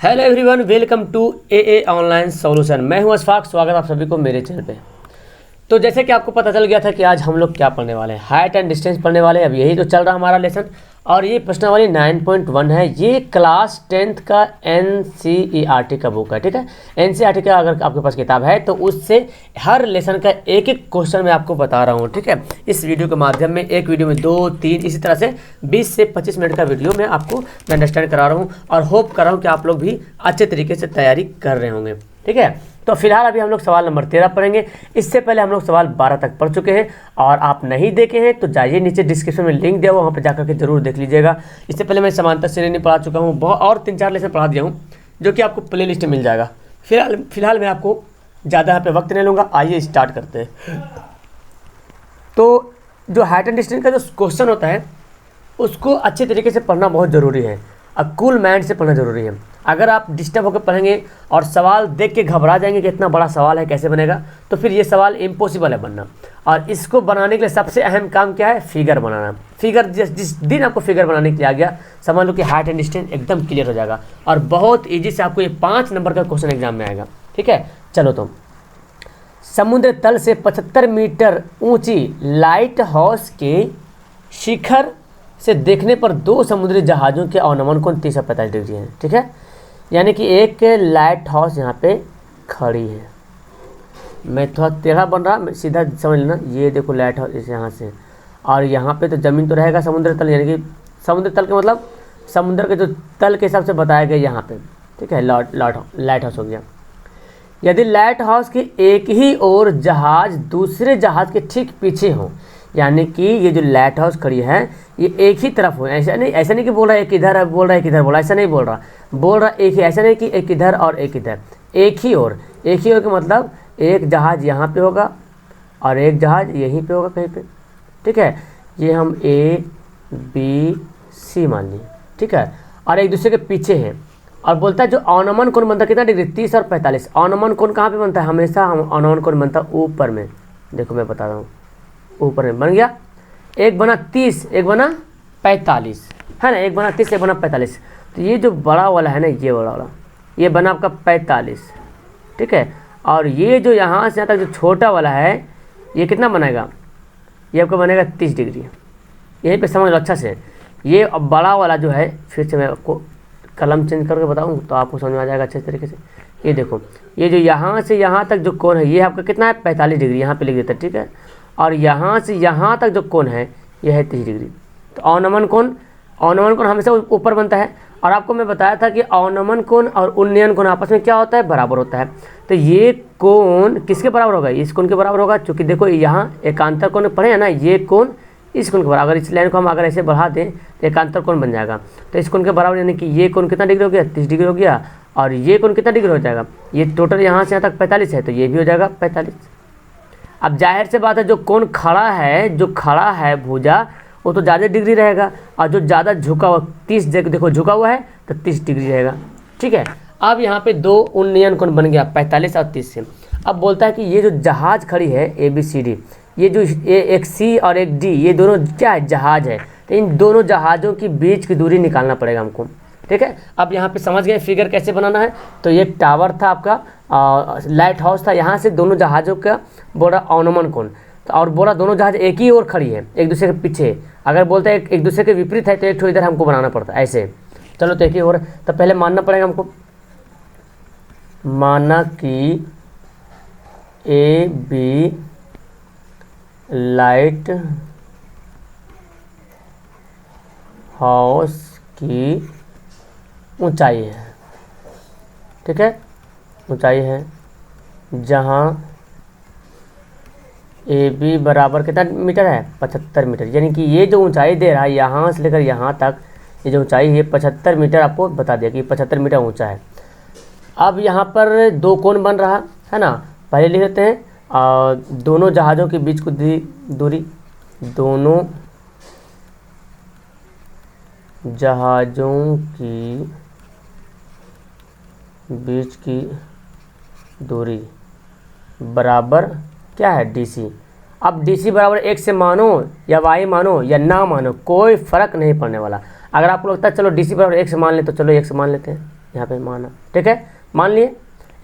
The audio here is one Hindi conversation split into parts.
Hello everyone, welcome to a online solution. मैं हूं अशफाक। स्वागत आप सभी को मेरे चैनल पे। तो जैसे कि आपको पता चल गया था कि आज हम लोग क्या पढ़ने वाले हैं, हाइट एंड डिस्टेंस पढ़ने वाले हैं। अब यही तो चल रहा हमारा लेसन। और ये प्रश्नावली 9.1 है। ये क्लास 10th का NCERT का बुक है, ठीक है। NCERT का अगर आपके पास किताब है तो उससे हर लेसन का एक एक क्वेश्चन मैं आपको बता रहा हूँ, ठीक है। इस वीडियो के माध्यम में एक वीडियो में 2, 3 इसी तरह से 20 से 25 मिनट का वीडियो मैं आपको अंडरस्टैंड करा रहा हूँ और होप कर रहा हूँ कि आप लोग भी अच्छे तरीके से तैयारी कर रहे होंगे, ठीक है। तो फिलहाल अभी हम लोग सवाल नंबर 13 पढ़ेंगे। इससे पहले हम लोग सवाल 12 तक पढ़ चुके हैं और आप नहीं देखे हैं तो जाइए, नीचे डिस्क्रिप्शन में लिंक दिया हुआ, वहाँ पर जाकर के जरूर देख लीजिएगा। इससे पहले मैं समांतर श्रेणी पढ़ा चुका हूँ, बहुत और 3-4 लेसन पढ़ा दिया हूँ जो कि आपको प्ले लिस्ट में मिल जाएगा। फिलहाल मैं आपको ज़्यादा यहाँ पे वक्त नहीं लूँगा। आइए स्टार्ट करते हैं। तो जो हाइट एंड डिस्टेंस का जो क्वेश्चन होता है उसको अच्छे तरीके से पढ़ना बहुत ज़रूरी है। अब कूल माइंड से पढ़ना ज़रूरी है। अगर आप डिस्टर्ब होकर पढ़ेंगे और सवाल देख के घबरा जाएंगे कि इतना बड़ा सवाल है कैसे बनेगा, तो फिर ये सवाल इम्पॉसिबल है बनना। और इसको बनाने के लिए सबसे अहम काम क्या है? फिगर बनाना। फिगर जिस दिन आपको फिगर बनाने के लिए आ गया, समझ लो कि हाइट एंड डिस्टेंस एकदम क्लियर हो जाएगा और बहुत ईजी से आपको ये 5 नंबर का क्वेश्चन एग्जाम में आएगा, ठीक है। चलो, तो समुद्र तल से 75 मीटर ऊंची लाइट हाउस के शिखर से देखने पर 2 समुद्री जहाज़ों के अवनमन कोण 345 डिग्री है, ठीक है। यानी कि एक लाइट हाउस यहाँ पे खड़ी है। मैं थोड़ा टेढ़ा बन रहा, सीधा समझ लेना। ये देखो लाइट हाउस इस यहाँ से, और यहाँ पे तो ज़मीन तो रहेगा समुद्र तल, यानी कि समुद्र तल का मतलब समुद्र के जो तल के हिसाब से बताया गया यहाँ पे, ठीक है। लाइट हाउस हो गया। यदि लाइट हाउस के एक ही ओर जहाज़ दूसरे जहाज़ के ठीक पीछे हो, यानी कि ये जो लाइट हाउस खड़ी है ये एक ही तरफ हो, ऐसा नहीं कि बोल रहा है एक इधर है, बोल रहा है एक इधर, बोला ऐसा नहीं बोल रहा एक ही, ऐसा नहीं कि एक इधर और एक इधर, एक ही ओर का मतलब एक जहाज़ यहाँ पे होगा और एक जहाज़ यहीं पे होगा कहीं पे, ठीक है। ये हम ABC मान लिए, ठीक है, और एक दूसरे के पीछे हैं। और बोलता है जो अवनमन कोण बनता है कितना डिग्री? 30 और 45। अवनमन कोण कहाँ पे बनता है? हमेशा अवनमन कोण बनता है ऊपर में। देखो मैं बता रहा हूँ, ऊपर में बन गया। एक बना 30, एक बना 45, है ना। एक बना 30, एक बना 45। तो ये जो बड़ा वाला है ना, ये बड़ा वाला, ये बना आपका 45, ठीक है। और ये जो यहाँ से यहाँ तक जो छोटा वाला है ये कितना बनेगा? ये आपका बनेगा 30 डिग्री। यहीं पे समझ लो अच्छा से। ये बड़ा वाला जो है, फिर से मैं आपको कलम चेंज करके बताऊँ तो आपको समझ में आ जाएगा अच्छे तरीके से। ये देखो, ये जो यहाँ से यहाँ तक जो कोण है ये आपका कितना है? 45 डिग्री। यहाँ पे लिख देता है, ठीक है। और यहाँ से यहाँ तक जो कोण है ये है 30 डिग्री। तो अवनमन कोण हमेशा ऊपर बनता है। और आपको मैं बताया था कि अवनमन कोण और उन्नयन कोण आपस में क्या होता है? बराबर होता है। तो ये कोण किसके बराबर होगा? इस कोण के बराबर होगा, क्योंकि देखो यहाँ एकांतर कोण पढ़े हैं ना, ये कोण इस कोण के बराबर। अगर इस लाइन को हम अगर ऐसे बढ़ा दें तो एकांतर कोण बन जाएगा। तो इस कोण के बराबर, यानी कि ये कोण कितना डिग्री हो गया? 30 डिग्री हो गया। और ये कोण कितना डिग्री हो जाएगा? ये टोटल यहाँ से यहाँ तक 45 है, तो ये भी हो जाएगा 45। अब जाहिर से बात है, जो कोण खड़ा है भुजा, वो तो ज़्यादा डिग्री रहेगा। और जो ज़्यादा झुका हुआ 30, देखो झुका हुआ है तो 30 डिग्री रहेगा, ठीक है। अब यहाँ पे 2 उन्नयन कोण बन गया 45 और 30 से। अब बोलता है कि ये जो जहाज़ खड़ी है ABCD, ये जो एक C और एक D, ये दोनों क्या है? जहाज़ है। तो इन दोनों जहाज़ों की बीच की दूरी निकालना पड़ेगा हमको, ठीक है। अब यहाँ पे समझ गए फिगर कैसे बनाना है। तो ये टावर था आपका, लाइट हाउस था, यहाँ से दोनों जहाज़ों का बोला अवनमन कोण, तो और बोला दोनों जहाज़ एक ही ओर खड़ी है, एक दूसरे के पीछे। अगर बोलते हैं एक दूसरे के विपरीत है तो एक ठो इधर हमको बनाना पड़ता है ऐसे। चलो, तो एक ही ओर, तो पहले मानना पड़ेगा हमको, माना कि AB लाइट हाउस की ऊंचाई है, ठीक है, ऊंचाई है। जहाँ AB बराबर कितना मीटर है? 75 मीटर। यानी कि ये जो ऊंचाई दे रहा है यहाँ से लेकर यहाँ तक, ये जो ऊंचाई है 75 मीटर, आपको बता दिया कि 75 मीटर ऊंचा है। अब यहाँ पर 2 कोण बन रहा है ना, पहले लिख लेते हैं। दोनों जहाज़ों के बीच की दूरी, दोनों जहाज़ों की बीच की दूरी बराबर क्या है? DC। अब DC बराबर 1 से मानो या Y मानो या ना मानो, कोई फ़र्क नहीं पड़ने वाला। अगर आपको लगता है चलो DC बराबर 1 से मान ले, तो चलो 1 से मान लेते हैं। यहाँ पे माना, ठीक है, मान लिए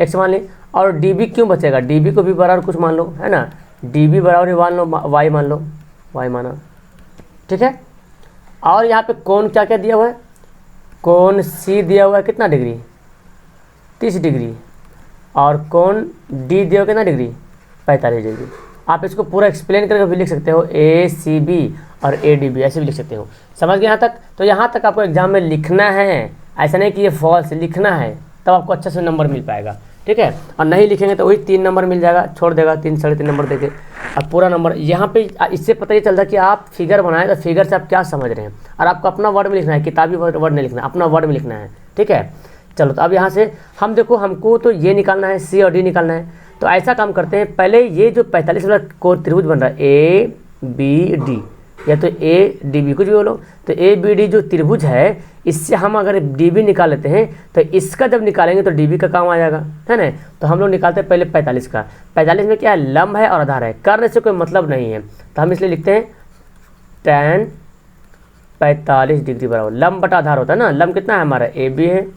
x मान लिए। और db क्यों बचेगा, db को भी बराबर कुछ मान लो, है ना, db बराबर मान लो y मान लो, y माना, ठीक है। और यहाँ पे कोण क्या क्या दिया हुआ है, कोण c दिया हुआ है कितना डिग्री, 30 डिग्री, और कोण d दिया हुआ कितना डिग्री, 45 डिग्री। आप इसको पूरा एक्सप्लेन करके भी लिख सकते हो, ACB और ADB ऐसे भी लिख सकते हो। समझ गए यहाँ तक? तो यहाँ तक आपको एग्जाम में लिखना है, ऐसा नहीं कि ये फॉल्स, लिखना है, तब आपको अच्छे से नंबर मिल पाएगा, ठीक है। और नहीं लिखेंगे तो वही 3 नंबर मिल जाएगा, छोड़ देगा 3 साढ़े 3 नंबर देके। अब पूरा नंबर यहाँ पे इससे पता ये चलता है कि आप फिगर बनाएं तो फिगर से आप क्या समझ रहे हैं, और आपको अपना वर्ड में लिखना है, किताबी वर्ड नहीं लिखना, अपना वर्ड में लिखना है, ठीक है। चलो तो अब यहाँ से हम देखो, हमको तो ये निकालना है, C और D निकालना है। तो ऐसा काम करते हैं, पहले ये जो 45 वाला कोण त्रिभुज बन रहा है ABD, या तो ADB कुछ भी बोलो, तो ABD जो त्रिभुज है, इससे हम अगर DB निकाल लेते हैं तो इसका जब निकालेंगे तो DB का काम आ जाएगा, है ना। तो हम लोग निकालते हैं पहले 45 का। 45 में क्या है, लंब है और आधार है, करने से कोई मतलब नहीं है, तो हम इसलिए लिखते हैं tan 45 डिग्री बराबर लंब बटा आधार होता है ना। लंब कितना है हमारा, AB है,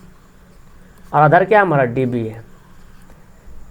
और आधार क्या है हमारा, DB है।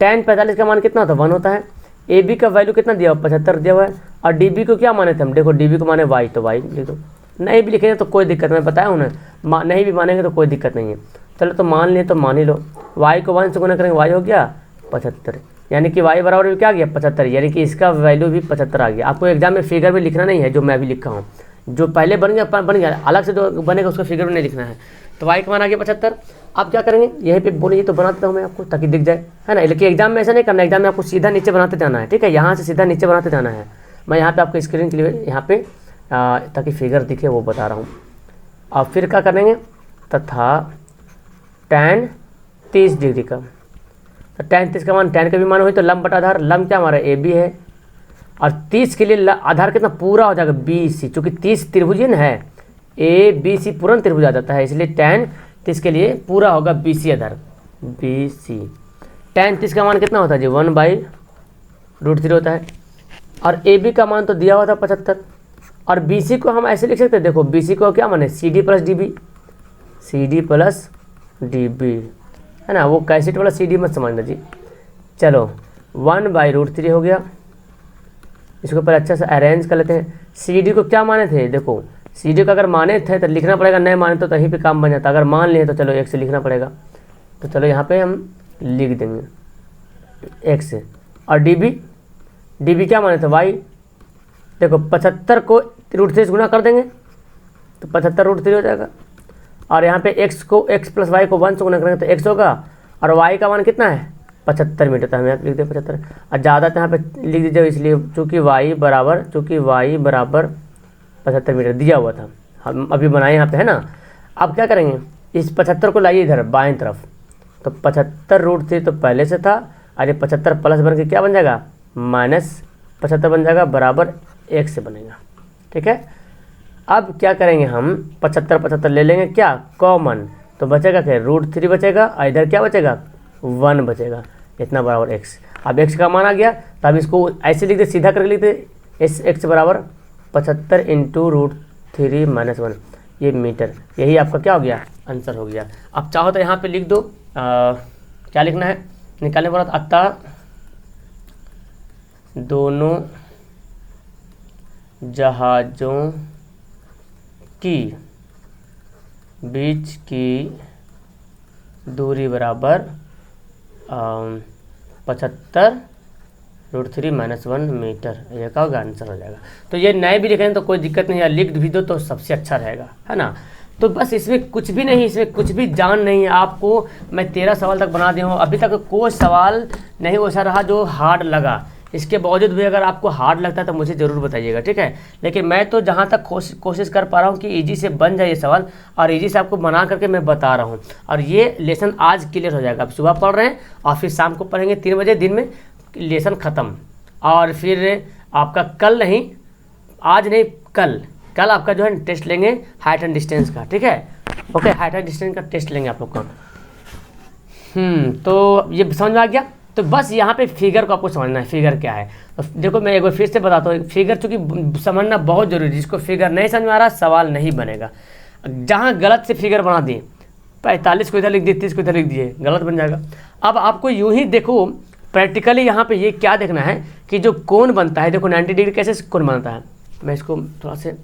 tan 45 का मान कितना होता है, 1 होता है। AB का वैल्यू कितना दिया हुआ, 75 दिया हुआ है। और DB को क्या माने थे हम, देखो DB को माने y, तो y लिख दो। नहीं भी लिखेंगे तो कोई दिक्कत, मैं बताया हूँ ना, नहीं भी मानेंगे तो कोई दिक्कत नहीं है। चलो तो मान लिए, तो मान ही लो, y को 1 से गुना करेंगे, y हो गया 75, यानी कि y बराबर भी क्या आ गया 75, यानी कि इसका वैल्यू भी 75 आ गया। आपको एग्जाम में फिगर भी लिखना नहीं है, जो मैं भी लिखा हूँ, जो पहले बन गया, अलग से जो बनेगा उसका फिगर भी नहीं लिखना है। तो y का मान आ गया 75। अब क्या करेंगे, यहीं पे बोलिए तो बना देता हूँ मैं आपको, ताकि दिख जाए, है ना। लेकिन एग्जाम में ऐसा नहीं करना, एग्जाम में आपको सीधा नीचे बनाते जाना है, ठीक है, यहाँ से सीधा नीचे बनाते जाना है। मैं यहाँ पे आपको स्क्रीन के लिए यहाँ पे ताकि फिगर दिखे वो बता रहा हूँ। अब फिर क्या करेंगे, तथा tan 30 डिग्री का, तो tan 30 का मान, tan का भी मान हुई, तो लंब बटा आधार, लंब क्या हमारा AB है, और 30 के लिए आधार कितना पूरा हो जाएगा BC, चूँकि 30 त्रिभुजन है, ABC पूर्ण त्रिभुज आ जाता है, इसलिए tan 30 के लिए पूरा होगा BC आधार, BC। tan 30 का मान कितना होता है जी, 1/√3 होता है। और AB का मान तो दिया हुआ था 75, और BC को हम ऐसे लिख सकते हैं, देखो BC को क्या माने, CD प्लस DB, है ना, वो कैसेट वाला CD मत समझना जी। चलो 1/√3 हो गया, इसको पहले अच्छा से अरेंज कर लेते हैं। CD को क्या माने थे, देखो CD को अगर माने थे तो लिखना पड़ेगा, नहीं माने तो कहीं पे काम बन जाता, अगर मान लिए तो चलो 1 से लिखना पड़ेगा, तो चलो यहाँ पे हम लिख देंगे 1 से। और DB क्या माने थे, y, देखो 75 को √3 से गुना कर देंगे तो 75√3 हो जाएगा। और यहाँ पे x प्लस y को 1 से गुना करेंगे तो x होगा, और y का मान कितना है 75 मीटर, तो हम यहाँ लिख दें 75, और ज़्यादा तो यहाँ पे लिख दीजिए, इसलिए चूँकि y बराबर 75 मीटर दिया हुआ था, हम अभी बनाए यहाँ पे, है ना। अब क्या करेंगे, इस 75 को लाइए इधर बाएं तरफ, तो 75√3 तो पहले से था, और ये 75 प्लस बन के क्या बन जाएगा, -75 बन जाएगा, बराबर 1 से बनेगा, ठीक है। अब क्या करेंगे हम, 75 ले लेंगे क्या कॉमन, तो बचेगा क्या, √3 बचेगा, और इधर क्या बचेगा 1 बचेगा, इतना बराबर x। अब x का मान आ गया, तो अब इसको ऐसे लिख दे, सीधा करके लिख दे, x बराबर 75 × √3 - 1, ये मीटर, यही आपका क्या हो गया, आंसर हो गया। अब चाहो तो यहाँ पे लिख दो, क्या लिखना है, निकालने के बाद, अतः दोनों जहाज़ों की बीच की दूरी बराबर 75 √3 - 1 मीटर, ये का होगा आंसर हो जाएगा। तो ये नए भी लिखें तो कोई दिक्कत नहीं है, लिख भी दो तो सबसे अच्छा रहेगा, है ना। तो बस इसमें कुछ भी नहीं, इसमें कुछ भी जान नहीं है आपको। मैं 13 सवाल तक बना दिया हूँ, अभी तक कोई सवाल नहीं वैसा रहा जो हार्ड लगा। इसके बावजूद भी अगर आपको हार्ड लगता है तो मुझे ज़रूर बताइएगा, ठीक है। लेकिन मैं तो जहाँ तक कोशिश कर पा रहा हूँ कि इजी से बन जाए ये सवाल, और इजी से आपको बना करके मैं बता रहा हूँ। और ये लेसन आज क्लियर हो जाएगा, आप सुबह पढ़ रहे हैं और फिर शाम को पढ़ेंगे 3 बजे, दिन में लेसन ख़त्म। और फिर आपका कल नहीं, आज नहीं, कल आपका जो है टेस्ट लेंगे हाइट एंड डिस्टेंस का, ठीक है। ओके, हाइट एंड डिस्टेंस का टेस्ट लेंगे आप लोग का। तो ये समझ में आ गया। तो बस यहाँ पे फिगर को आपको समझना है, फिगर क्या है। तो देखो मैं एक बार फिर से बताता हूँ, फिगर चूँकि समझना बहुत ज़रूरी है, जिसको फिगर नहीं समझ में आ रहा सवाल नहीं बनेगा। जहाँ गलत से फिगर बना दिए 45 को इधर लिख दिए, 30 को इधर लिख दिए, गलत बन जाएगा। अब आपको यूं ही देखो प्रैक्टिकली यहाँ पे ये क्या देखना है कि जो कोण बनता है, देखो 90 डिग्री कैसे कोण बनता है। मैं इसको थोड़ा से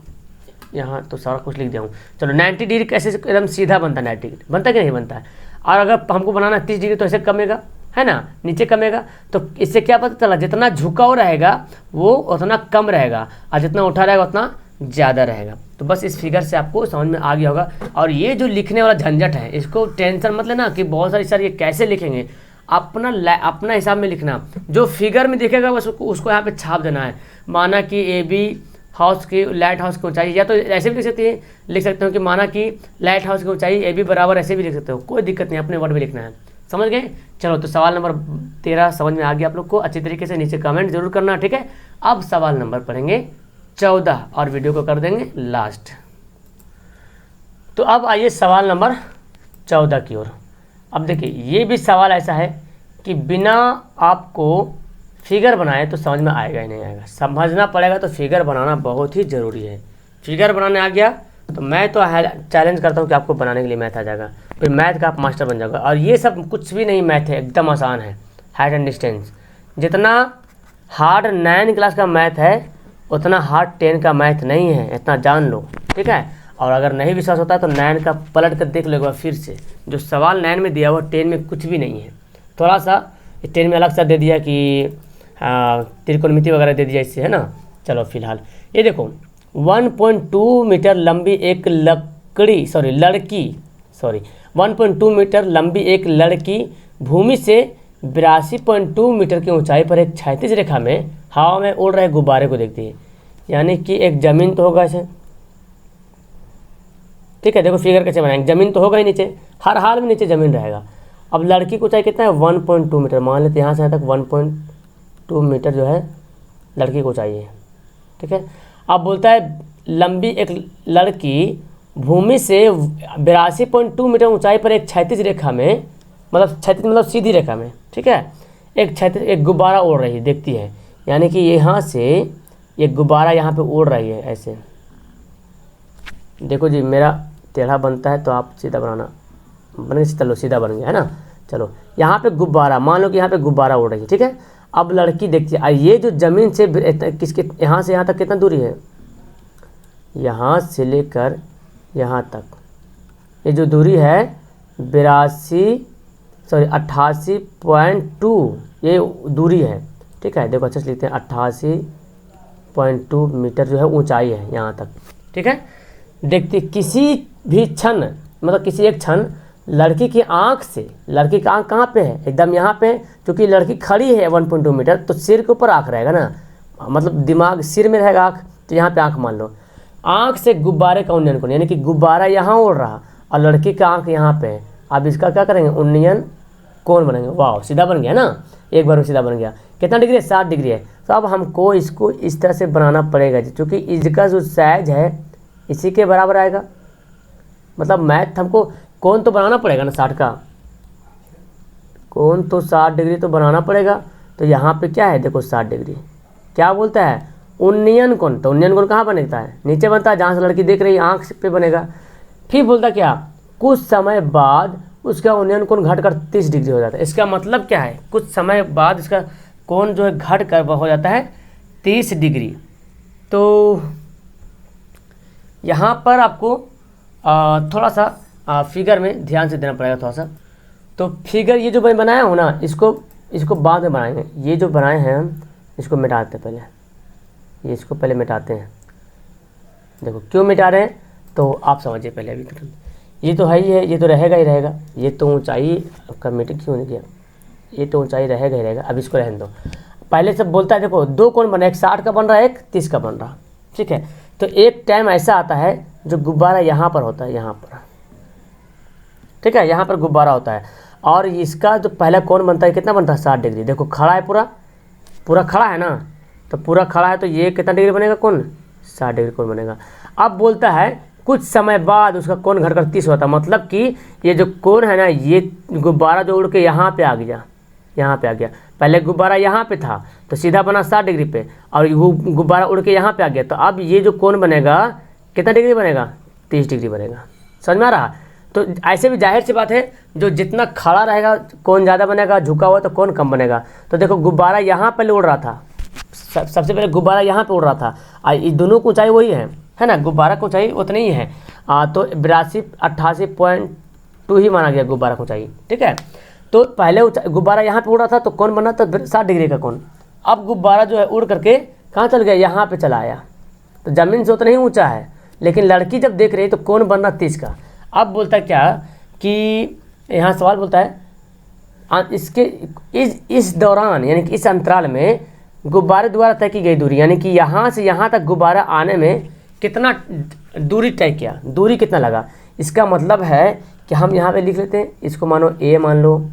यहाँ तो सारा कुछ लिख दिया हूँ। चलो 90 डिग्री कैसे एकदम सीधा बनता है, 90 डिग्री बनता है कि नहीं बनता है। और अगर हमको बनाना 30 डिग्री तो ऐसे कमेगा, है ना, नीचे कमेगा। तो इससे क्या पता चला, जितना झुकाव रहेगा वो उतना कम रहेगा और जितना उठा रहेगा उतना ज़्यादा रहेगा। तो बस इस फिगर से आपको समझ में आ गया होगा। और ये जो लिखने वाला झंझट है इसको टेंशन मत लेना कि बहुत सारी सर ये कैसे लिखेंगे, अपना हिसाब में लिखना। जो फिगर में दिखेगा बस उसको यहाँ पे छाप देना है। माना कि ए बी हाउस की लाइट हाउस की ऊंचाई, या तो ऐसे भी लिख सकते हो कि माना कि लाइट हाउस की ऊंचाई ए बी बराबर, ऐसे भी लिख सकते हो, कोई दिक्कत नहीं, अपने वर्ड में लिखना है। समझ गए। चलो तो सवाल नंबर 13 समझ में आ गया आप लोग को। अच्छी तरीके से नीचे कमेंट जरूर करना, ठीक है। अब सवाल नंबर पढ़ेंगे 14 और वीडियो को कर देंगे लास्ट। तो अब आइए सवाल नंबर 14 की ओर। अब देखिए ये भी सवाल ऐसा है कि बिना आपको फिगर बनाए तो समझ में आएगा ही नहीं आएगा, समझना पड़ेगा। तो फिगर बनाना बहुत ही ज़रूरी है। फिगर बनाने आ गया तो मैं तो चैलेंज करता हूँ कि आपको बनाने के लिए मैथ आ जाएगा, फिर मैथ का आप मास्टर बन जाओगे। और ये सब कुछ भी नहीं मैथ है, एकदम आसान है। हाइट एंड डिस्टेंस जितना हार्ड 9 क्लास का मैथ है उतना हार्ड 10 का मैथ नहीं है, इतना जान लो, ठीक है। और अगर नहीं विश्वास होता है तो 9 का पलट कर देख लो फिर से। जो सवाल 9 में दिया हुआ 10 में कुछ भी नहीं है। थोड़ा सा 10 में अलग सा दे दिया कि त्रिकोणमिति वगैरह दे दिया इससे, है ना। चलो फिलहाल ये देखो 1.2 मीटर लंबी एक लड़की 1.2 मीटर लंबी एक लड़की भूमि से 82.2 मीटर की ऊंचाई पर एक क्षैतिज रेखा में हवा में उड़ रहे गुब्बारे को देखती है। यानी कि एक ज़मीन तो होगा ऐसे, ठीक है। देखो फिगर कैसे बनाएंगे, ज़मीन तो होगा ही नीचे, हर हाल में नीचे ज़मीन रहेगा। अब लड़की की ऊंचाई कितना है 1.2 मीटर, मान लेते यहाँ से यहाँ तक 1.2 मीटर जो है लड़की को ऊंचाई है, ठीक है। अब बोलता है लंबी एक लड़की भूमि से 82.2 मीटर ऊंचाई पर एक क्षैतिज रेखा में, मतलब सीधी रेखा में, ठीक है, एक गुब्बारा उड़ रही है देखती है। यानी कि यहाँ से एक गुब्बारा यहाँ पे उड़ रही है ऐसे। देखो जी मेरा टेढ़ा बनता है तो आप सीधा बनाना, बन गया, चलो सीधा बन गया, है ना। चलो यहाँ पे गुब्बारा, मान लो कि यहाँ पे गुब्बारा उड़ रही है, ठीक है। अब लड़की देखती है, ये जो ज़मीन से किसके यहाँ से यहाँ तक कितना दूरी है, यहाँ से लेकर यहाँ तक ये जो दूरी है 88.2 ये दूरी है, ठीक है। देखो अच्छे से लिखते हैं 88.2 मीटर जो है ऊंचाई है यहाँ तक, ठीक है। देखते किसी भी क्षण, मतलब किसी एक क्षण लड़की की आंख कहाँ पे है, एकदम यहाँ पे, क्योंकि लड़की खड़ी है 1.2 मीटर तो सिर के ऊपर आंख रहेगा ना, मतलब दिमाग सिर में रहेगा आंख, तो यहाँ पे आंख मान लो। आंख से गुब्बारे का उन्नयन कोण, यानी कि गुब्बारा यहाँ उड़ रहा और लड़की का आंख यहाँ पे है। अब इसका क्या करेंगे, उन्नयन कोण बनेंगे। वाह सीधा बन गया ना, एक बार में सीधा बन गया। कितना डिग्री है, 60 डिग्री है। तो अब हमको इसको इस तरह से बनाना पड़ेगा क्योंकि इसका जो साइज है इसी के बराबर आएगा। मतलब मैथ हमको कोण तो बनाना पड़ेगा ना 60 का, कोण तो 60 डिग्री तो बनाना पड़ेगा। तो यहाँ पे क्या है, देखो 60 डिग्री क्या बोलता है, उन्नयन कोण। तो उन्नयन कोण कहाँ बनता है, नीचे बनता है, जहाँ से लड़की देख रही है आँख पे बनेगा। फिर बोलता क्या, कुछ समय बाद उसका उन्नयन कोण घटकर 30 डिग्री हो जाता है। इसका मतलब क्या है, कुछ समय बाद इसका कोण जो है घट कर हो जाता है 30 डिग्री। तो यहाँ पर आपको थोड़ा सा फिगर में ध्यान से देना पड़ेगा थोड़ा सा। तो फिगर ये जो मैं बनाया हूँ ना, इसको बाद में बनाएंगे। ये जो बनाए हैं हम इसको मिटाते हैं पहले, ये इसको पहले मिटाते हैं। देखो क्यों मिटा रहे हैं तो आप समझिए पहले। अभी ये तो है ही है, ये तो रहेगा ही रहेगा। ये तो ऊंचाई का मिट क्यों नहीं किया, ये तो ऊंचाई रहेगा ही रहेगा। अब इसको रहने दो। पहले सब बोलता है देखो दो कोण बना, एक 60 का बन रहा है, एक 30 का बन रहा, ठीक है। तो एक टाइम ऐसा आता है जो गुब्बारा यहाँ पर होता है, यहाँ पर, ठीक है, यहाँ पर गुब्बारा होता है और इसका जो पहला कोण बनता है कितना बनता है 60 डिग्री। देखो खड़ा है, पूरा खड़ा है ना, तो पूरा खड़ा है तो ये कितना डिग्री बनेगा कोण, 60 डिग्री कोण बनेगा। अब बोलता है कुछ समय बाद उसका कोण घटकर 30 होता है। मतलब कि ये जो कोण है ना, ये गुब्बारा जो उड़ के यहाँ पे आ गया, यहाँ पे आ गया। पहले गुब्बारा यहाँ पे था तो सीधा बना 60 डिग्री पे, और वो गुब्बारा उड़ के यहाँ पे आ गया। तो अब ये जो कोण बनेगा कितना डिग्री बनेगा, 30 डिग्री बनेगा। समझ में आ रहा। तो ऐसे भी जाहिर सी बात है, जो जितना खड़ा रहेगा कौन ज़्यादा बनेगा, झुका हुआ तो कौन कम बनेगा। तो देखो गुब्बारा यहाँ पहले उड़ रहा था, सबसे पहले गुब्बारा यहाँ पे उड़ रहा था, ये दोनों की ऊँचाई वही है ना, गुब्बारा की ऊँचाई उतनी ही है। तो 82-88.2 ही माना गया गुब्बारा की ऊँचाई, ठीक है। तो पहले गुब्बारा यहाँ पे उड़ रहा था तो कौन बना, तो 60 डिग्री का कौन। अब गुब्बारा जो है उड़ करके कहाँ चल गया, यहाँ पे चला आया, तो ज़मीन से उतना ही ऊँचा है। लेकिन लड़की जब देख रही है तो कौन बन रहा 30 का। अब बोलता है क्या कि यहाँ सवाल बोलता है इसके इस दौरान यानी कि इस अंतराल में गुब्बारे द्वारा तय की गई दूरी, यानी कि यहाँ से यहाँ तक गुब्बारा आने में कितना दूरी तय किया, दूरी कितना लगा। इसका मतलब है कि हम यहाँ पे लिख लेते हैं, इसको मानो ए मान लो,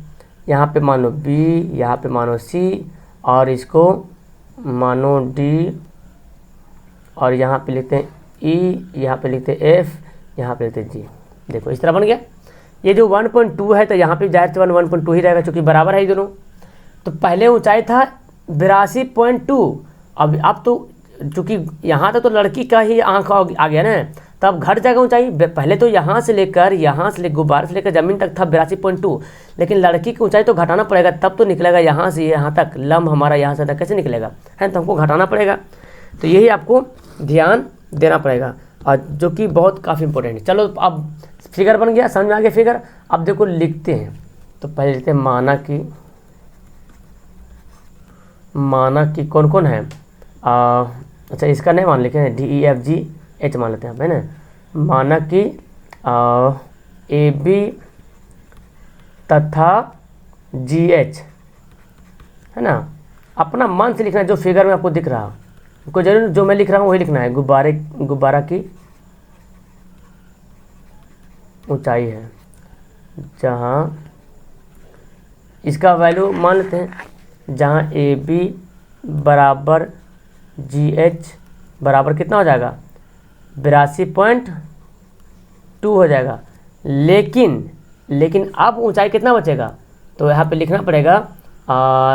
यहाँ पे मानो बी, यहाँ पे मानो सी, और इसको मानो डी, और यहाँ पे लिखते हैं ई, यहाँ पे लिखते हैं एफ, यहाँ पे लिखते हैं जी। देखो इस तरह बन गया। ये जो 1.2 है तो यहाँ पे जाहिर से 1.2 ही रहेगा, क्योंकि बराबर है ये दोनों। तो पहले ऊंचाई था 82.2, अब तो चूँकि यहाँ तक तो लड़की का ही आँख आ गया ना, तब घट जाएगा ऊंचाई। पहले तो यहाँ से लेकर गुब्बारे से लेकर ज़मीन तक था 82.2, लेकिन लड़की की ऊंचाई तो घटाना पड़ेगा, तब तो निकलेगा यहाँ से यहाँ तक, लम्ब हमारा यहाँ से तक कैसे निकलेगा, है तो हमको घटाना पड़ेगा। तो यही आपको ध्यान देना पड़ेगा, और जो कि बहुत काफ़ी इंपॉर्टेंट है। चलो अब फिगर बन गया, समझ में आ गया फिगर। अब देखो लिखते हैं, तो पहले लिखते हैं माना कि कौन कौन है। अच्छा इसका नहीं मान लिखे हैं, DEFGH मान लेते हैं, है ना। माना कि AB तथा GH, है ना। अपना मन से लिखना है, जो फिगर में आपको दिख रहा, कोई जरूर जो मैं लिख रहा हूँ वही लिखना है। गुब्बारा की ऊंचाई है, जहाँ इसका वैल्यू मान लेते हैं, जहाँ AB बराबर GH बराबर कितना हो जाएगा, 82.2 हो जाएगा। लेकिन अब ऊंचाई कितना बचेगा, तो यहाँ पे लिखना पड़ेगा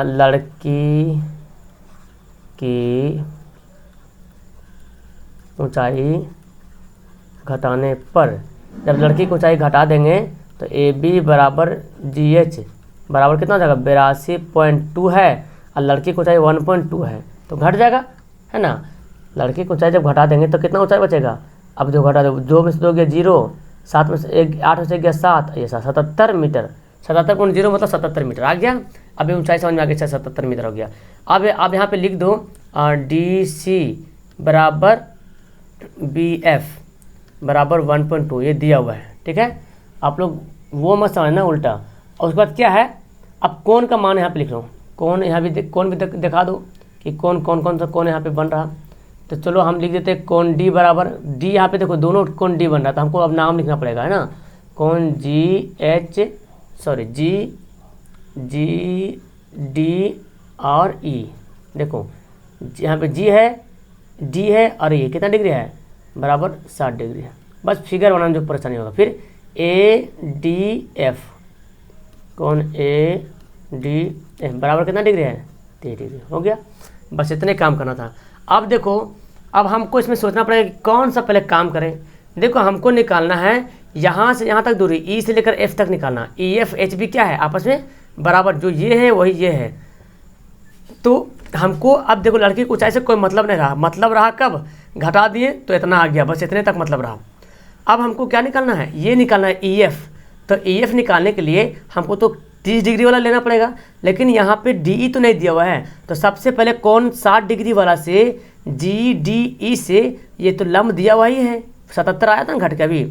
लड़की की ऊंचाई घटाने पर, जब लड़की की ऊंचाई घटा देंगे तो AB बराबर GH बराबर कितना हो जाएगा, 82.2 है, और लड़की की ऊंचाई 1.2 है, तो घट जाएगा, है ना। लड़की की ऊंचाई जब घटा देंगे तो कितना ऊंचाई बचेगा, अब जो घटा दो, 2 में से 2 गया 0, 7 में से 8 में से गया 7, ये 77 मीटर, 77.0 मतलब 77 मीटर आ गया। अब ये ऊंचाई समझ में आ गया, 77 मीटर हो गया। अब यहाँ पे लिख दो DC बराबर BF बराबर 1.2, ये दिया हुआ है, ठीक है। आप लोग वो मत समझना उल्टा। और उसके बाद क्या है, अब कौन का मान यहाँ पे लिख रहा हूँ, कौन यहाँ भी कौन भी दिखा दो कि कौन सा कौन यहाँ पे बन रहा। तो चलो हम लिख देते हैं कौन D बराबर D, यहाँ पे देखो दोनों कौन D बन रहा, तो हमको अब नाम लिखना पड़ेगा, है ना। कौन GD और E, देखो यहाँ पे G है, D है, और E कितना डिग्री है, बराबर 60 डिग्री है। बस फिगर बनाने जो परेशानी होगा। फिर ADF, कौन ADF बराबर कितना डिग्री है, 30 डिग्री हो गया। बस इतने काम करना था। अब देखो, अब हमको इसमें सोचना पड़ेगा कि कौन सा पहले काम करें। देखो हमको निकालना है यहाँ से यहाँ तक दूरी, E से लेकर F तक निकालना। EF HB क्या है, आपस में बराबर, जो ये है वही ये है। तो हमको अब देखो लड़की की ऊंचाई से कोई मतलब नहीं रहा, मतलब रहा कब, घटा दिए तो इतना आ गया, बस इतने तक मतलब रहा। अब हमको क्या निकालना है, ये निकालना है EF। तो EF निकालने के लिए हमको तो 30 डिग्री वाला लेना पड़ेगा, लेकिन यहाँ पे DE तो नहीं दिया हुआ है। तो सबसे पहले कौन 60 डिग्री वाला से GDE से, ये तो लंब दिया हुआ ही है, 77 आया था ना घट के अभी,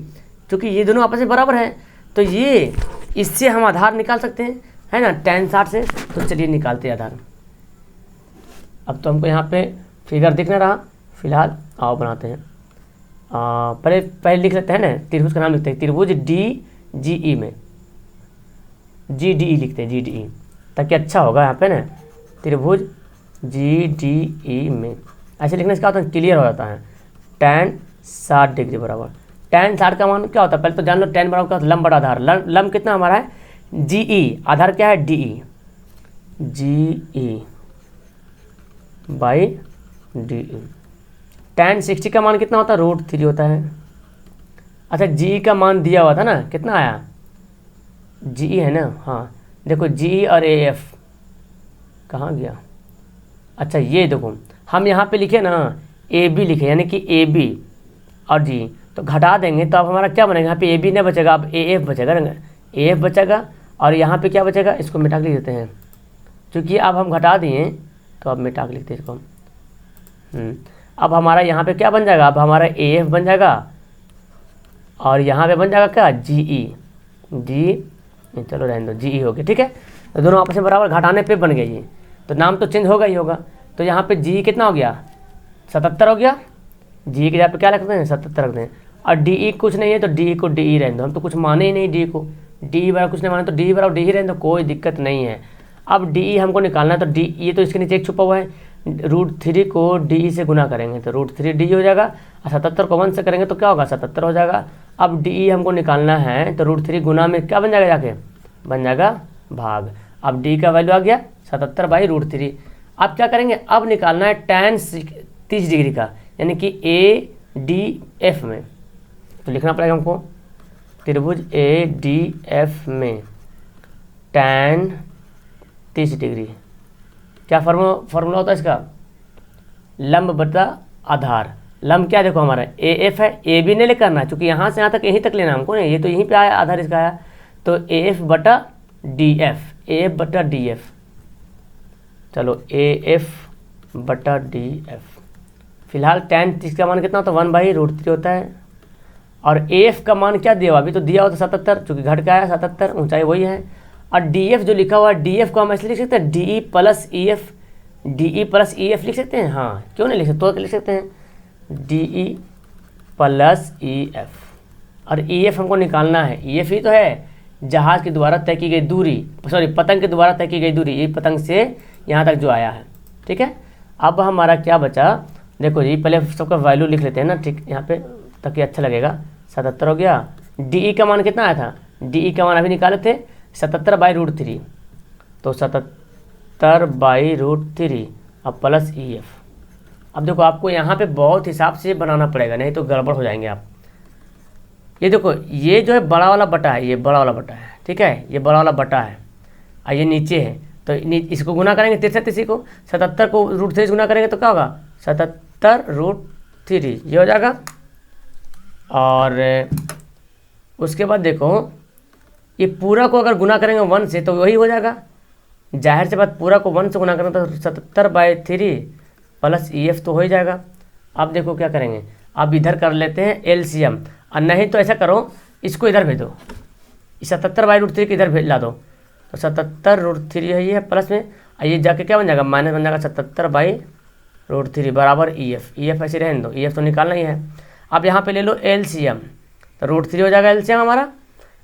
क्योंकि ये दोनों आपस में बराबर है। तो ये इससे हम आधार निकाल सकते हैं, है ना, tan 60 से। तो चलिए निकालते हैं आधार। अब तो हमको यहाँ पे फिगर दिख नहीं रहा फिलहाल, आओ बनाते हैं। पहले लिख लेते हैं ना, त्रिभुज का नाम लिखते हैं, त्रिभुज DGE में GDE लिखते हैं, GDE, ताकि अच्छा होगा यहाँ पे ना, त्रिभुज GDE में ऐसे लिखने से क्या होता है, क्लियर हो जाता है। tan 60 डिग्री बराबर, tan 60 का मान क्या होता है, पहले तो जान लो, tan बराबर क्या होता है, लंब बटा आधार। लंब कितना हमारा है, GE, आधार क्या है, DE, GE by DE। tan 60 का मान कितना होता है, √3 होता है, अच्छा जी का मान दिया हुआ था ना, कितना आया, जी है ना, हाँ देखो जी और ए एफ कहाँ गया, अच्छा ये देखो हम यहाँ पे लिखे ना ए बी लिखे, यानी कि ए बी और जी, तो घटा देंगे तो अब हमारा क्या बनेगा, यहाँ पे ए बी नहीं बचेगा, अब ए एफ बचेगा ना, ए एफ बचेगा और यहाँ पे क्या बचेगा, इसको मिटा के लिख देते हैं, क्योंकि अब हम घटा दिए तो अब मिटा के लिखते हैं इसको। अब हमारा यहाँ पे क्या बन जाएगा, अब हमारा ए एफ बन जाएगा और यहाँ पे बन जाएगा क्या, जी ई, जी चलो रहने दो, जी ई हो गया, ठीक है। तो दोनों आपस में बराबर घटाने पे बन गए ये, तो नाम तो चेंज होगा ही होगा। तो यहाँ पे जी कितना हो गया, 77 हो गया, जी के जगह पे क्या रखते हैं, 77 रखते हैं। और डी ई कुछ नहीं है तो डी को डी ई रहने दो, हम तो कुछ माने ही नहीं डी को, डी बराबर कुछ नहीं माने तो डी बराबर डी ही रहने दो, कोई दिक्कत नहीं है। अब डी ई हमको निकालना है, तो डी ये तो इसके नीचे एक छुपा हुआ है, √3 को डी ई से गुना करेंगे तो √3 डी हो जाएगा, और 77 को 1 से करेंगे तो क्या होगा, 77 हो जाएगा। अब डी ई हमको निकालना है तो √3 गुना में क्या बन जाएगा, जाके बन जाएगा भाग। अब डी का वैल्यू आ गया 77/√3। अब क्या करेंगे, अब निकालना है tan 30 डिग्री का, यानी कि ए डी एफ में, तो लिखना पड़ेगा हमको त्रिभुज ए डी एफ में tan 30 डिग्री, क्या फार्मूला होता है इसका, लंब बटा आधार। लंब क्या देखो हमारा ए एफ है, ए बी नहीं ले करना क्योंकि यहाँ से यहाँ तक यहीं तक लेना हमको नहीं, ये तो यहीं पे आया आधार इसका आया, तो ए एफ बटा डी एफ, ए एफ बटा डी एफ, चलो ए एफ बटा डी एफ। फिलहाल tan 30 का मान कितना होता है, 1/√3 होता है। और ए एफ का मान क्या दिया हुआ, अभी तो दिया हुआ था 77, चूँकि घट का आया 77, ऊंचाई वही है। और डी एफ जो लिखा हुआ है, डी एफ को हम ऐसे लिख सकते हैं, D E plus E F, D E plus E F लिख सकते हैं, हाँ क्यों नहीं लिख सकते, तो लिख सकते हैं D E plus E F. और ई एफ हमको निकालना है, ई एफ ही तो है जहाज़ के द्वारा तय की गई दूरी, सॉरी पतंग के द्वारा तय की गई दूरी, ये पतंग से यहाँ तक जो आया है, ठीक है। अब हमारा क्या बचा, देखो जी पहले सबका वैल्यू लिख लेते हैं ना, ठीक यहाँ पे ताकि अच्छा लगेगा। 77 हो गया, डी ई का मान कितना आया था, डी ई का मान अभी निकाले थे 77/√3, तो 77/√3 अब प्लस ई एफ। अब देखो आपको यहाँ पे बहुत हिसाब से बनाना पड़ेगा, नहीं तो गड़बड़ हो जाएंगे आप। ये देखो ये जो है बड़ा वाला बटा है, ये बड़ा वाला बटा है, ठीक है, ये बड़ा वाला बटा है और ये नीचे है, तो इसको गुना करेंगे 63 को, 77 को √3 से गुना करेंगे तो क्या होगा, 77√3 ये हो जाएगा। और उसके बाद देखो ये पूरा को अगर गुना करेंगे 1 से तो वही हो जाएगा, जाहिर सी बात पूरा को 1 से गुना करेंगे तो 77/3 प्लस ई एफ तो हो ही जाएगा। अब देखो क्या करेंगे, अब इधर कर लेते हैं एलसीएम, और नहीं तो ऐसा करो इसको इधर भेज दो, 77/√3 को इधर ला दो, तो 77√3 है ये प्लस में, और ये जाके क्या बन जाएगा, माइनस बन जाएगा 77/√3 बराबर ई एफ। ई एफ ऐसे रहने दो, ई एफ तो निकालना ही है। अब यहाँ पे ले लो एलसीएम, तो √3 हो जाएगा एलसीएम हमारा।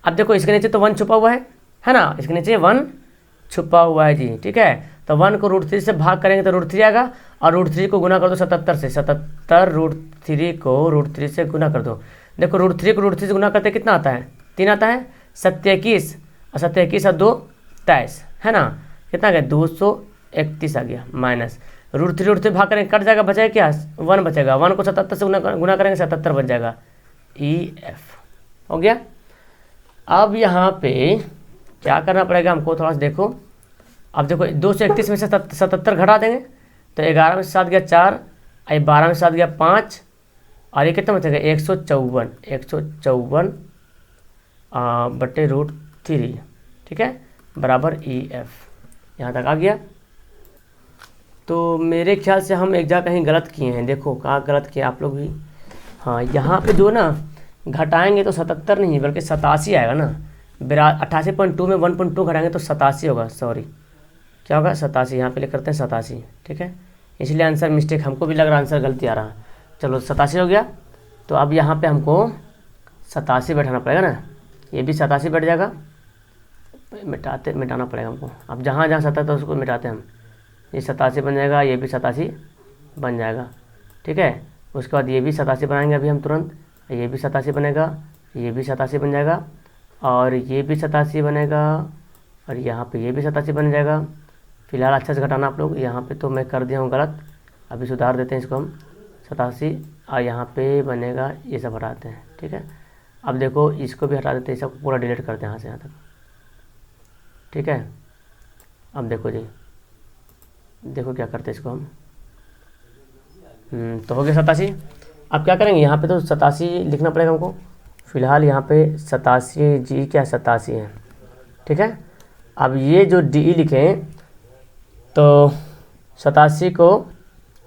अब देखो इसके नीचे तो 1 छुपा हुआ है ना, इसके नीचे 1 छुपा हुआ है जी, ठीक है। तो 1 को √3 से भाग करेंगे तो √3 आएगा, और √3 को गुना कर दो 77 से, 77√3 को √3 से गुना कर दो। देखो √3 को √3 से गुना करते कितना आता है, 3 आता है, 27 और 27 और 2 23 है ना, कितना आ गया 231 आ गया, माइनस √3 भाग करेंगे कट जाएगा, बचेगा क्या 1 बचेगा, 1 को 77 से गुना करेंगे 77 बच जाएगा, ई एफ हो गया। अब यहाँ पे क्या करना पड़ेगा हमको, थोड़ा सा देखो। अब देखो 231 में से 77 घटा देंगे तो 11 में से 7 गया 4, और 12 में से 7 गया 5, और ये कितना बचेगा 154 बटे √3, ठीक है, बराबर ई एफ। यहाँ तक आ गया। तो मेरे ख्याल से हम एक जगह कहीं गलत किए हैं, देखो कहाँ गलत किए आप लोग भी। हाँ यहाँ पे जो ना घटाएंगे तो 77 नहीं बल्कि 87 आएगा ना, 88.2 में 1.2 घटाएंगे तो 87 होगा, सॉरी क्या होगा 87, यहाँ पे लिख करते हैं 87, ठीक है, इसलिए आंसर मिस्टेक, हमको भी लग रहा आंसर गलती आ रहा। चलो 87 हो गया। तो अब यहाँ पे हमको 87 बैठाना पड़ेगा ना, ये भी 87 बैठ जाएगा, मिटाना पड़ेगा हमको। अब जहाँ जहाँ 77 उसको मिटाते हैं हम, ये 87 बन जाएगा, ये भी 87 बन जाएगा, ठीक है। उसके बाद ये भी 87 बनाएंगे अभी हम तुरंत, ये भी 87 बनेगा, ये भी 87 बन जाएगा, और ये भी 87 बनेगा, और यहाँ पे ये भी 87 बन जाएगा। फिलहाल अच्छे से घटाना आप लोग, यहाँ पे तो मैं कर दिया हूँ गलत, अभी सुधार देते हैं इसको हम 87, और यहाँ पे बनेगा ये सब हटाते हैं, ठीक है। अब देखो इसको भी हटा देते हैं, सबको पूरा डिलीट करते हैं यहाँ से यहाँ तक, ठीक है। अब देखो जी, देखो क्या करते हैं इसको हम, तो हो गया 87। अब क्या करेंगे, यहाँ पे तो 87 लिखना पड़ेगा हमको, फ़िलहाल यहाँ पे 87 जी क्या 87 है, ठीक है। अब ये जो डी लिखें तो 87 को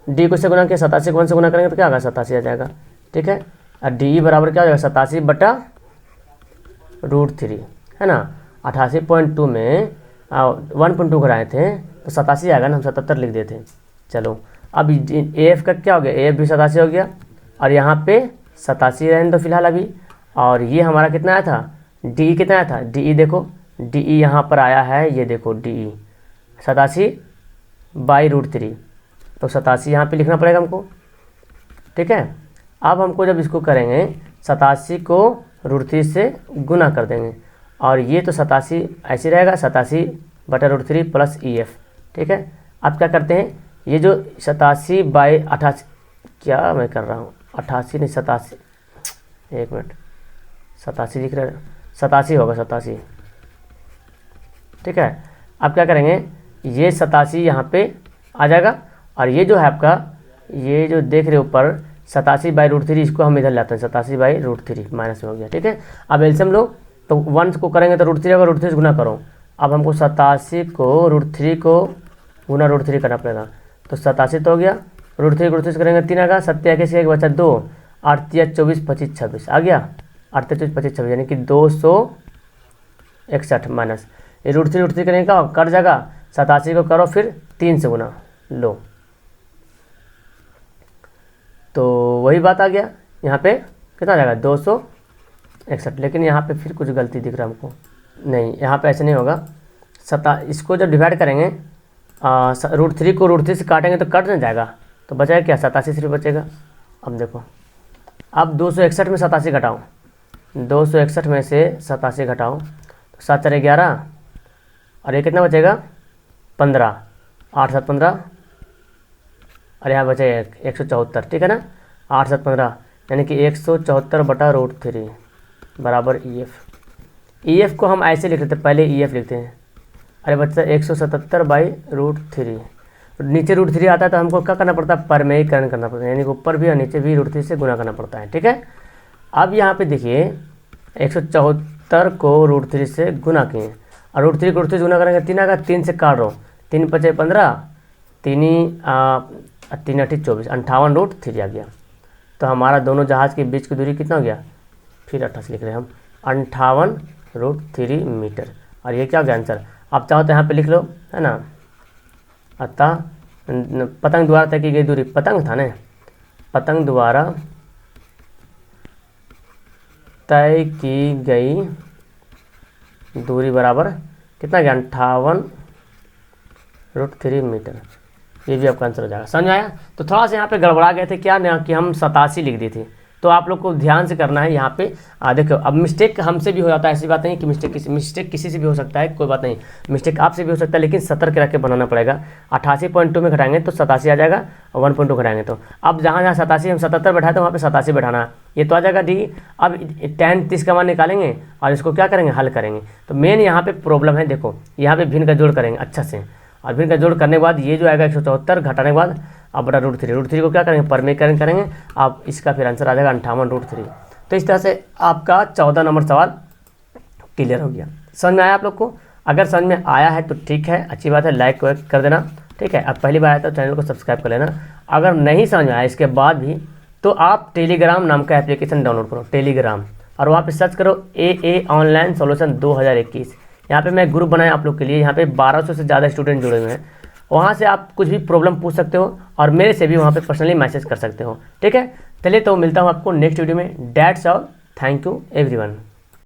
डी को से गुना किया, 87 को 1 से गुना करेंगे तो क्या होगा 87 आ जाएगा, ठीक है। और डी बराबर क्या हो जाएगा 87/√3 है ना। 88.2 में 1.2 कराए थे तो 87 आएगा ना, हम 77 लिख देते। चलो अब ए एफ का क्या हो गया, ए एफ भी 87 हो गया और यहाँ पे 87 रहने दो फिलहाल अभी। और ये हमारा कितना आया था, डी कितना आया था, डी देखो, डी यहाँ पर आया है, ये देखो डी 87/√3, तो 87 यहाँ पे लिखना पड़ेगा हमको, ठीक है। अब हमको जब इसको करेंगे 87 को √3 से गुना कर देंगे और ये तो 87 ऐसे रहेगा 87/√3 प्लस ई एफ, ठीक है। अब क्या करते हैं, ये जो 87/88, क्या मैं कर रहा हूँ 88 नहीं 87, एक मिनट 87 लिख रहे हैं, 87 होगा 87, ठीक है। अब क्या करेंगे, ये 87 यहाँ पे आ जाएगा और ये जो है आपका, ये जो देख रहे हो ऊपर 87/√3, इसको हम इधर लाते हैं 87/√3 माइनस में हो गया, ठीक है। अब एलसीएम लो तो 1 को करेंगे तो √3 होगा, √3 से गुना करो। अब हमको 87 को √3 को गुना √3 करना पड़ेगा, तो 87 तो हो गया, √3 से करेंगे 3 आएगा, 7 के एक बचा 2, 8 24 25 26 आ गया, 8 24 25 26 यानी कि 261 माइनस ये √3 करेंगे क्या कट जाएगा, 87 को करो फिर 3 से गुना लो, तो वही बात आ गया। यहाँ पे कितना आ जाएगा 261, लेकिन यहाँ पे फिर कुछ गलती दिख रहा है हमको, नहीं यहाँ पे ऐसे नहीं होगा। इसको जब डिवाइड करेंगे √3 को √3 से काटेंगे तो कट नहीं जाएगा, तो बचाएगा क्या 87 सिर्फ बचेगा। अब देखो, अब 261 में 87 घटाओ, 261 में से 87 घटाओ तो 7 4 11 और ये कितना बचेगा 15, 8 7 15 और यहाँ बचेगा 174, ठीक है ना। 8 7 15 यानी कि 174/√3 बराबर ई एफ। ई एफ को हम ऐसे लिख लेते हैं, पहले ई एफ लिखते हैं, अरे बच्चा 177/√3, नीचे √3 आता है तो हमको क्या करना पड़ता है, परमेयीकरण करना पड़ता है, यानी कि ऊपर भी और नीचे भी √3 से गुना करना पड़ता है, ठीक है। अब यहाँ पे देखिए 174 को √3 से गुना किए और √3 को √3 से गुना करेंगे 3 आएगा, 3 से काट रहो, 3 5 15, 3 3 8 24, 58/√3 आ गया। तो हमारा दोनों जहाज़ के बीच की दूरी कितना हो गया, फिर 28 लिख रहे हैं हम, 58/√3 मीटर। और ये क्या हो गया आंसर। आप चाहो तो यहाँ पे लिख लो, है ना। अतः पतंग द्वारा तय की गई दूरी, पतंग था ना, पतंग द्वारा तय की गई दूरी बराबर कितना गया 58/√3 मीटर। ये भी आपका आंसर हो जाएगा, समझ में आया। तो थोड़ा सा यहाँ पे गड़बड़ा गए थे क्या ना, कि हम 87 लिख दी थी, तो आप लोग को ध्यान से करना है यहाँ पे। देखो अब मिस्टेक हमसे भी हो जाता है, ऐसी बात नहीं कि मिस्टेक किसी से भी हो सकता है, कोई बात नहीं, मिस्टेक आपसे भी हो सकता है, लेकिन सतर्क रख के बनाना पड़ेगा। 88.2 में घटाएंगे तो 87 आ जाएगा और 1.2 घटाएंगे तो अब जहाँ 87 हम 77 बैठाए तो वहाँ पे 87 बैठाना, ये तो आ जाएगा डी। अब tan 30 का मान निकालेंगे और इसको क्या करेंगे, हल करेंगे। तो मेन यहाँ पे प्रॉब्लम है, देखो यहाँ पे भिन्न का जोड़ करेंगे अच्छा से, और भिन्न का जोड़ करने के बाद ये जो आएगा 174 घटाने के बाद अब बटा √3 को क्या करेंगे, परमेयीकरण करेंगे। आप इसका फिर आंसर आ जाएगा 58/√3। तो इस तरह से आपका 14 नंबर सवाल क्लियर हो गया। समझ में आया आप लोग को? अगर समझ में आया है तो ठीक है, अच्छी बात है, लाइक कर देना, ठीक है। अब पहली बार आया तो चैनल को सब्सक्राइब कर लेना। अगर नहीं समझ में आया इसके बाद भी तो आप टेलीग्राम नाम का एप्लीकेशन डाउनलोड करो, टेलीग्राम, और वहाँ पे सर्च करो AA ऑनलाइन सोल्यूशन 2021। यहाँ पे मैं ग्रुप बनाया आप लोग के लिए, यहाँ पे 1200 से ज़्यादा स्टूडेंट जुड़े हुए हैं। वहाँ से आप कुछ भी प्रॉब्लम पूछ सकते हो और मेरे से भी वहाँ पे पर्सनली मैसेज कर सकते हो, ठीक है। चलिए तो मिलता हूँ आपको नेक्स्ट वीडियो में। That's all, thank you everyone.